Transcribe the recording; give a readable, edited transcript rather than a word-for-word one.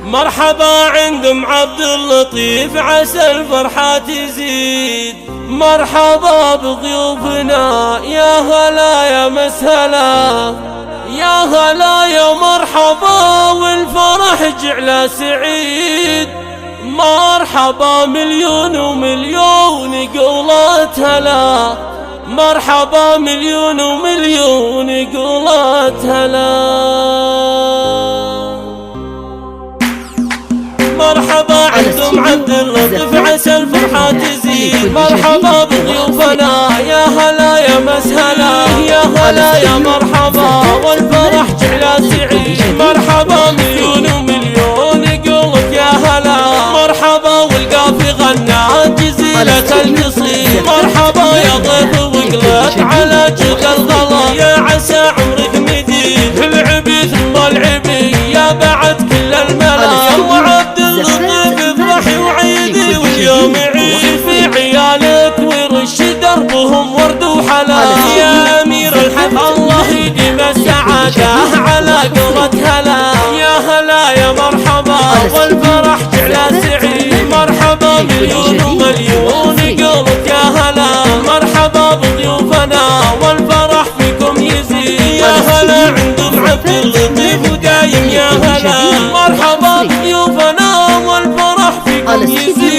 مرحبا عندم عبد اللطيف عسى الفرحة تزيد. مرحبا بضيوفنا يا هلا يا مسهلا، يا هلا يا مرحبا والفرح جعله سعيد. مرحبا مليون ومليون قولات هلا، مرحبا مليون ومليون قولات هلا. مرحبا عندكم عبد اللطيف عسى الفرحة تزيد. مرحبا بضيوفنا يا هلا يا مسهلا، يا هلا يا مرحبا والفرح جعله سعيد. مرحبا مليون ومليون قولك يا هلا، مرحبا والقافي غنى جزيلة القصيد. مرحبا يا ضيف وقلت على جد الغلا، يا عسى عمرك مديد العبي ثم العبي يا بعد كل الملا. وعبد اللطيف افرحي وعيدي واليوم عيد في عيالك ورش دربهم ورد وحلا. يا امير الحفل الله يديم السعاده على قولة هلا، يا هلا يا مرحبا والفرح جعله سعيد. مرحبا مليون ومليون قولك يا هلا، مرحبا بضيوفنا والفرح فيكم يزيد. يا هلا عندكم عبد اللطيف ودايم يا هلا، مرحبا بضيوفنا والفرح فيكم يزيد.